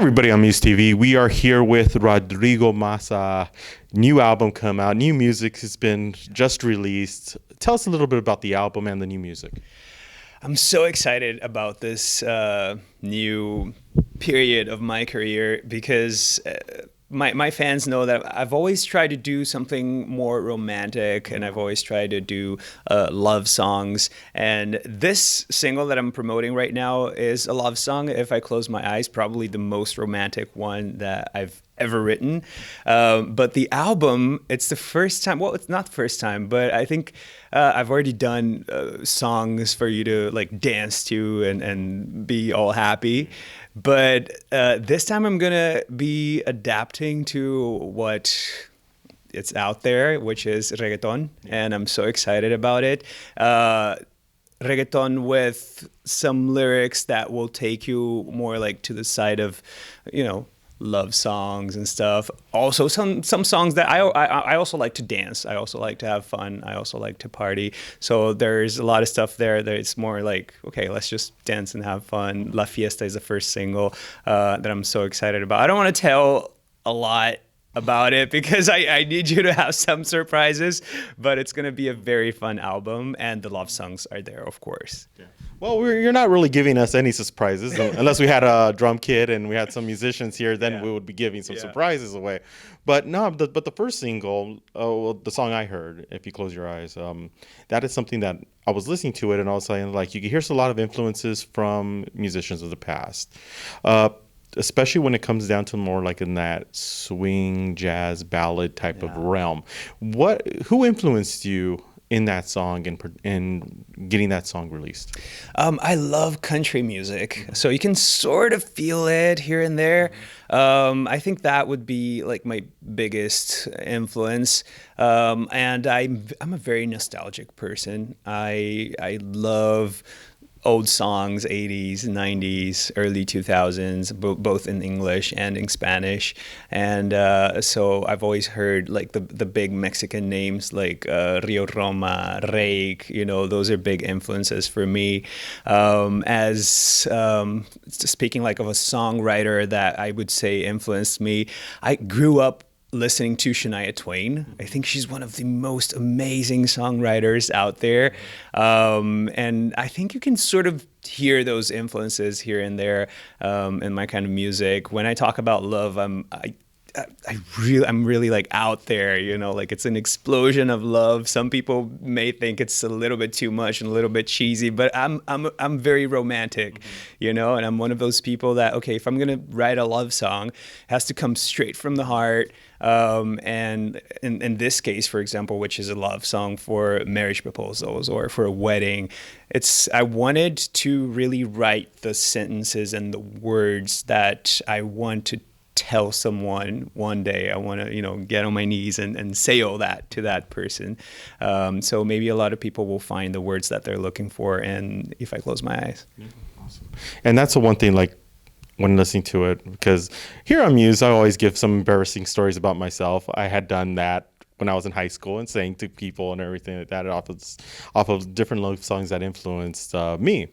everybody on MUSE TV. We are here with Rodrigo Massa. New album come out. New music has been just released. Tell us a little bit about the album and the new music. I'm so excited about this new period of my career because my fans know that I've always tried to do something more romantic, and I've always tried to do love songs. And this single that I'm promoting right now is a love song. If I close my eyes, probably the most romantic one that I've ever written. But the album, it's the first time, well, it's not the first time, but I think I've already done songs for you to like dance to and be all happy. But this time I'm gonna be adapting to what it's out there, which is reggaeton, and I'm so excited about it. Reggaeton with some lyrics that will take you more like to the side of, love songs and stuff. Also some songs that I also like to dance. I also like to have fun. I also like to party. So there's a lot of stuff there that it's more like, okay, let's just dance and have fun. La Fiesta is the first single that I'm so excited about. I don't want to tell a lot about it because I need you to have some surprises, but it's going to be a very fun album, and the love songs are there, of course. Yeah. Well, you're not really giving us any surprises unless we had a drum kit and we had some musicians here. Then we would be giving some surprises away. But no, but the first single, the song I heard, "If You Close Your Eyes," that is something that I was listening to it, and I was saying, like, you can hear a lot of influences from musicians of the past, especially when it comes down to more like in that swing, jazz, ballad type of realm. Who influenced you in that song and getting that song released? I love country music, so you can sort of feel it here and there. I think that would be like my biggest influence. And I'm a very nostalgic person. I love old songs, 80s, 90s, early 2000s, both in English and in Spanish. And so I've always heard like the big Mexican names like Rio Roma, Rake, those are big influences for me. As speaking like of a songwriter that I would say influenced me, I grew up listening to Shania Twain. I think she's one of the most amazing songwriters out there. And I think you can sort of hear those influences here and there in my kind of music. When I talk about love, I'm really like out there, like it's an explosion of love. Some people may think it's a little bit too much and a little bit cheesy, but I'm very romantic, and I'm one of those people that, okay, if I'm gonna write a love song, it has to come straight from the heart. And in this case, for example, which is a love song for marriage proposals or for a wedding, I wanted to really write the sentences and the words that I want to tell someone one day. I want to, get on my knees and say all that to that person. So maybe a lot of people will find the words that they're looking for, and if I close my eyes. Yeah, awesome. And that's the one thing, like, when listening to it, because here on Muse, I always give some embarrassing stories about myself. I had done that when I was in high school and saying to people and everything like that off of different love songs that influenced me.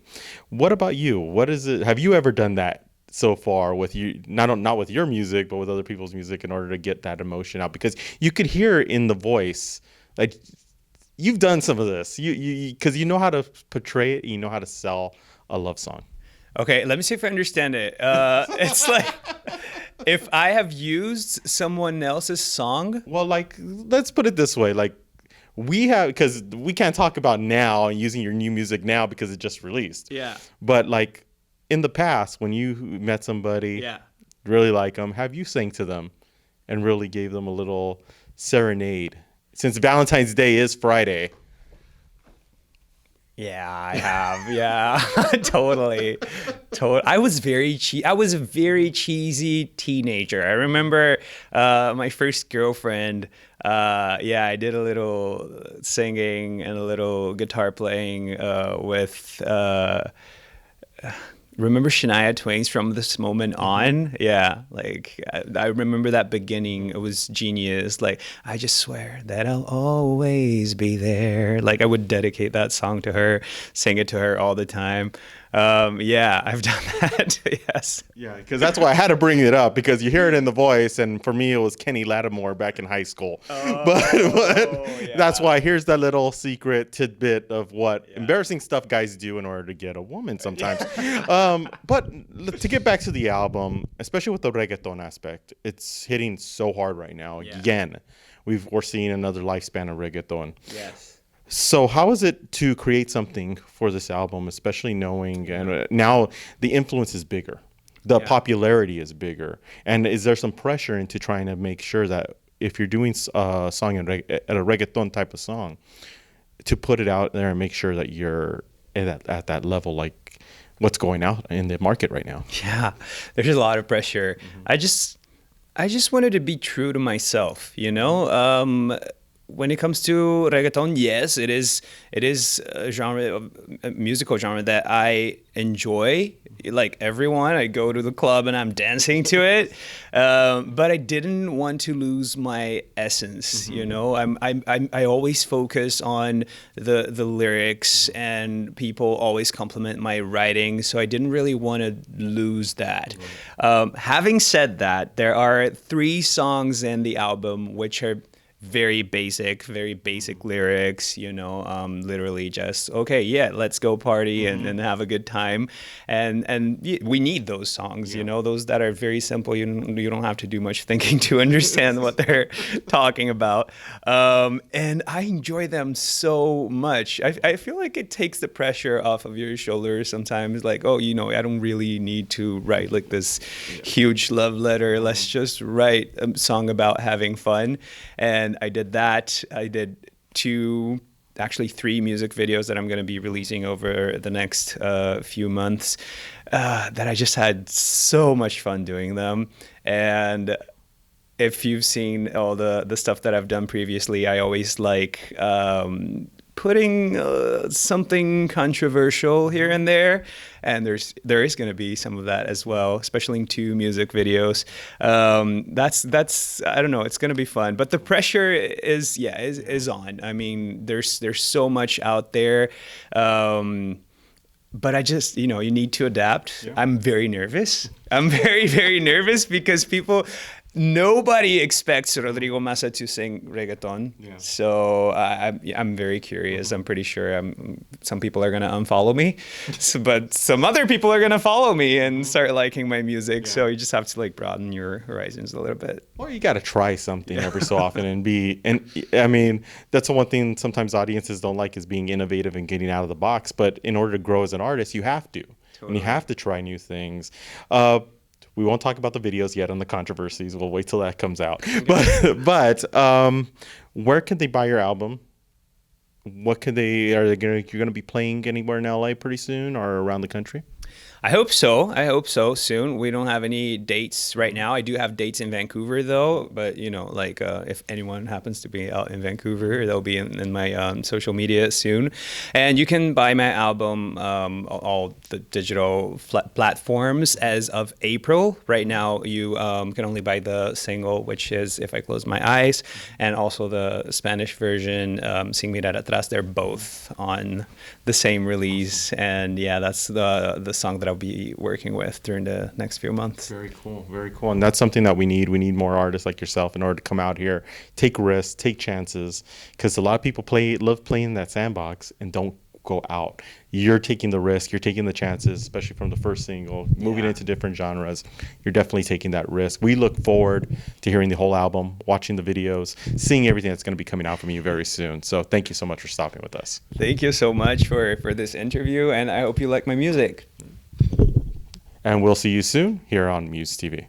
What about you? What is it? Have you ever done that so far with you, not with your music, but with other people's music, in order to get that emotion out? Because you could hear in the voice, like, you've done some of this. Because you know how to portray it, you know how to sell a love song. Okay, let me see if I understand it. It's like if I have used someone else's song. Well, like, let's put it this way. Like, because we can't talk about now and using your new music now because it just released. Yeah. But like in the past, when you met somebody, really like them, have you sang to them and really gave them a little serenade? Since Valentine's Day is Friday. Yeah, I have. Yeah, totally. I was a very cheesy teenager. I remember my first girlfriend. I did a little singing and a little guitar playing with. Remember Shania Twain's From This Moment On? Yeah, like I remember that beginning. It was genius. Like, I just swear that I'll always be there. Like, I would dedicate that song to her, sing it to her all the time. Yeah, I've done that. Yes. Yeah, because that's why I had to bring it up, because you hear it in the voice, and for me it was Kenny Lattimore back in high school. But Yeah. that's why here's that little secret tidbit of what embarrassing stuff guys do in order to get a woman sometimes. But to get back to the album, especially with the reggaeton aspect, it's hitting so hard right now. Yeah. Again, we're seeing another lifespan of reggaeton. Yes. So how is it to create something for this album, especially knowing and now the influence is bigger, the popularity is bigger, and is there some pressure into trying to make sure that if you're doing a song at a reggaeton type of song, to put it out there and make sure that you're at that level, like what's going out in the market right now? Yeah, there's a lot of pressure. I just wanted to be true to myself, you know. When it comes to reggaeton, yes, it is a genre, a musical genre that I enjoy. Like everyone, I go to the club and I'm dancing to it, but I didn't want to lose my essence. You know, I always focus on the lyrics, and people always compliment my writing, so I didn't really want to lose that. Having said that, there are 3 songs in the album which are very basic lyrics, you know, literally just, okay, yeah, let's go party and have a good time. And we need those songs, you know, those that are very simple. You don't have to do much thinking to understand what they're talking about. And I enjoy them so much. I feel like it takes the pressure off of your shoulders sometimes, like, oh, you know, I don't really need to write like this huge love letter. Let's just write a song about having fun. And I did that. I did 3 music videos that I'm going to be releasing over the next few months that I just had so much fun doing them. And if you've seen all the stuff that I've done previously, I always like putting something controversial here and there, and there is going to be some of that as well, especially in 2 music videos. That's I don't know, it's going to be fun, but the pressure is on. I mean, there's so much out there, but I just, you know, you need to adapt. Yeah. I'm very nervous. I'm very, very nervous because nobody expects Rodrigo Massa to sing reggaeton. Yeah. So I'm very curious. I'm pretty sure some people are going to unfollow me, but some other people are going to follow me and start liking my music. Yeah. So you just have to like broaden your horizons a little bit. Or you got to try something every so often and I mean, that's the one thing sometimes audiences don't like, is being innovative and getting out of the box. But in order to grow as an artist, you have to. Totally. And you have to try new things. We won't talk about the videos yet on the controversies. We'll wait till that comes out. Okay. But where can they buy your album? What can you're going to be playing anywhere in LA pretty soon or around the country? I hope so soon. We don't have any dates right now. I do have dates in Vancouver though, but you know, like if anyone happens to be out in Vancouver, they'll be in my social media soon. And you can buy my album all the digital platforms as of April. Right now, you can only buy the single, which is If I Close My Eyes, and also the Spanish version, Sin Mirar Atrás. They're both on the same release, and yeah, that's the song that I'll be working with during the next few months. Very cool. And that's something that we need. We need more artists like yourself in order to come out here, take risks, take chances, because a lot of people love playing that sandbox and don't go out. You're taking the risk, you're taking the chances, especially from the first single, moving into different genres. You're definitely taking that risk. We look forward to hearing the whole album, watching the videos, seeing everything that's going to be coming out from you very soon. So thank you so much for stopping with us. Thank you so much for this interview, and I hope you like my music. And we'll see you soon here on MUSE TV.